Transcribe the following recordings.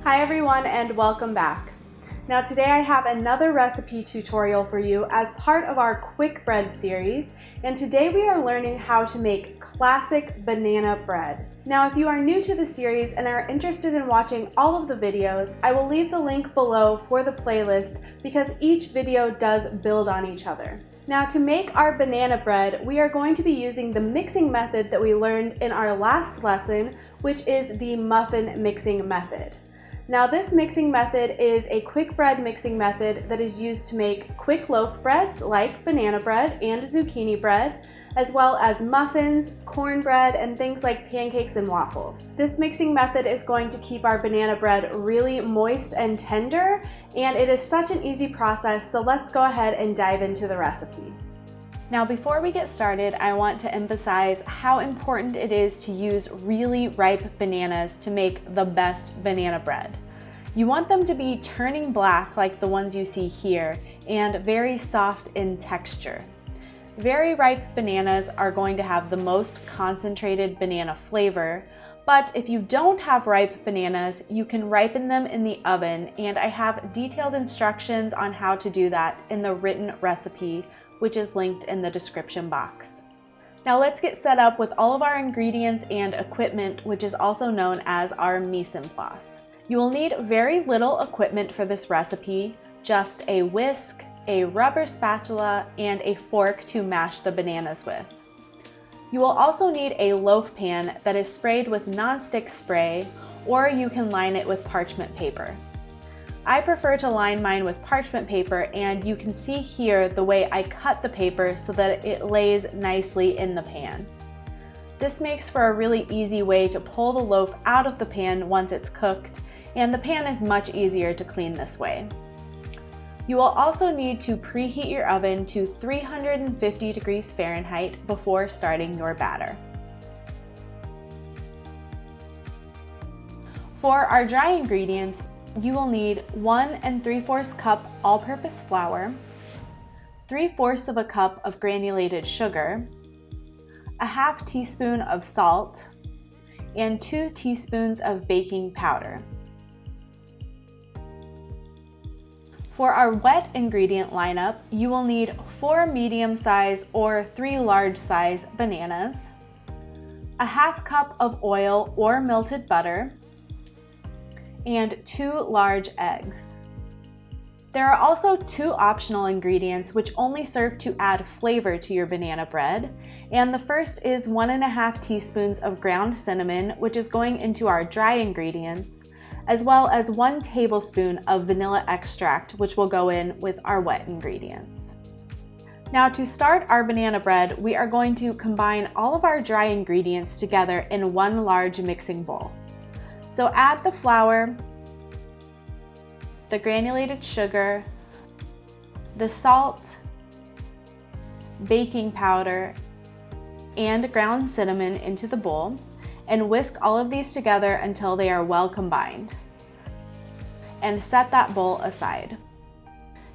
Hi everyone and welcome back. Now today I have another recipe tutorial for you as part of our quick bread series, and today we are learning how to make classic banana bread. Now if you are new to the series and are interested in watching all of the videos, I will leave the link below for the playlist because each video does build on each other. Now to make our banana bread, we are going to be using the mixing method that we learned in our last lesson, which is the muffin mixing method. Now this mixing method is a quick bread mixing method that is used to make quick loaf breads like banana bread and zucchini bread, as well as muffins, cornbread, and things like pancakes and waffles. This mixing method is going to keep our banana bread really moist and tender, and it is such an easy process, so let's go ahead and dive into the recipe. Now before we get started, I want to emphasize how important it is to use really ripe bananas to make the best banana bread. You want them to be turning black like the ones you see here and very soft in texture. Very ripe bananas are going to have the most concentrated banana flavor, but if you don't have ripe bananas, you can ripen them in the oven, and I have detailed instructions on how to do that in the written recipe, which is linked in the description box. Now let's get set up with all of our ingredients and equipment, which is also known as our mise en place. You will need very little equipment for this recipe, just a whisk, a rubber spatula, and a fork to mash the bananas with. You will also need a loaf pan that is sprayed with nonstick spray, or you can line it with parchment paper. I prefer to line mine with parchment paper, and you can see here the way I cut the paper so that it lays nicely in the pan. This makes for a really easy way to pull the loaf out of the pan once it's cooked, and the pan is much easier to clean this way. You will also need to preheat your oven to 350 degrees Fahrenheit before starting your batter. For our dry ingredients, you will need 1 3/4 cup all-purpose flour, 3/4 of a cup of granulated sugar, a half teaspoon of salt, and 2 teaspoons of baking powder. For our wet ingredient lineup, you will need 4 medium-size or 3 large-size bananas, a half cup of oil or melted butter, and 2 large eggs. There are also 2 optional ingredients which only serve to add flavor to your banana bread, and the first is 1.5 teaspoons of ground cinnamon, which is going into our dry ingredients, as well as 1 tablespoon of vanilla extract, which will go in with our wet ingredients. Now to start our banana bread, we are going to combine all of our dry ingredients together in one large mixing bowl. So add the flour, the granulated sugar, the salt, baking powder, and ground cinnamon into the bowl, and whisk all of these together until they are well combined. And set that bowl aside.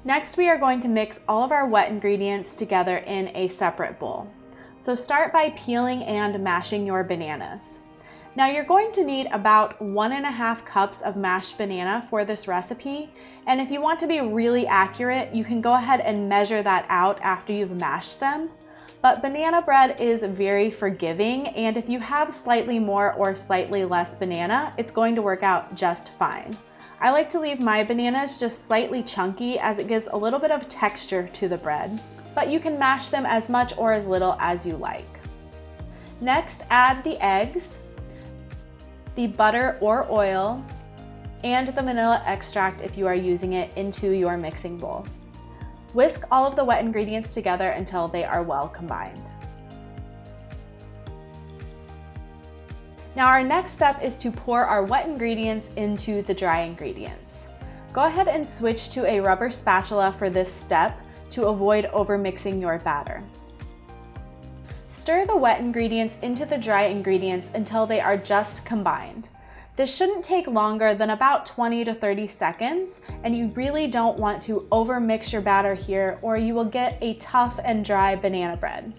Next, we are going to mix all of our wet ingredients together in a separate bowl. So start by peeling and mashing your bananas. Now you're going to need about 1.5 cups of mashed banana for this recipe, and if you want to be really accurate, you can go ahead and measure that out after you've mashed them. But banana bread is very forgiving, and if you have slightly more or slightly less banana, it's going to work out just fine. I like to leave my bananas just slightly chunky as it gives a little bit of texture to the bread, but you can mash them as much or as little as you like. Next, add the eggs, the butter or oil, and the vanilla extract if you are using it into your mixing bowl. Whisk all of the wet ingredients together until they are well combined. Now our next step is to pour our wet ingredients into the dry ingredients. Go ahead and switch to a rubber spatula for this step to avoid overmixing your batter. Stir the wet ingredients into the dry ingredients until they are just combined. This shouldn't take longer than about 20 to 30 seconds, and you really don't want to overmix your batter here or you will get a tough and dry banana bread.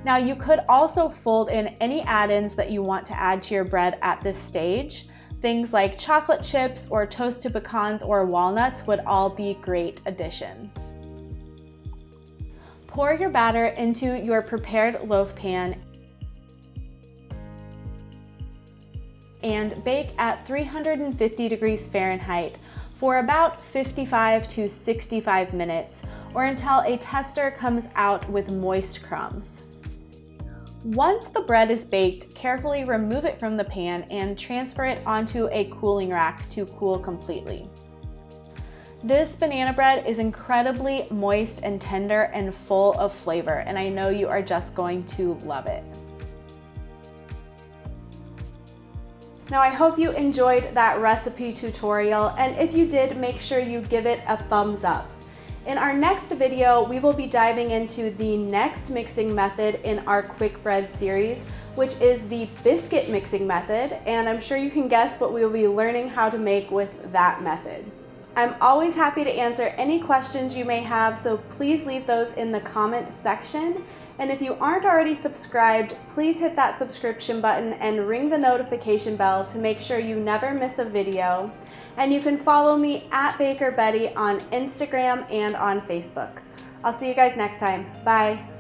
Now you could also fold in any add-ins that you want to add to your bread at this stage. Things like chocolate chips or toasted pecans or walnuts would all be great additions. Pour your batter into your prepared loaf pan and bake at 350 degrees Fahrenheit for about 55 to 65 minutes, or until a tester comes out with moist crumbs. Once the bread is baked, carefully remove it from the pan and transfer it onto a cooling rack to cool completely. This banana bread is incredibly moist and tender and full of flavor, and I know you are just going to love it. Now I hope you enjoyed that recipe tutorial, and if you did, make sure you give it a thumbs up. In our next video, we will be diving into the next mixing method in our quick bread series, which is the biscuit mixing method, and I'm sure you can guess what we will be learning how to make with that method. I'm always happy to answer any questions you may have, so please leave those in the comment section. And if you aren't already subscribed, please hit that subscription button and ring the notification bell to make sure you never miss a video. And you can follow me at Baker Betty on Instagram and on Facebook. I'll see you guys next time. Bye.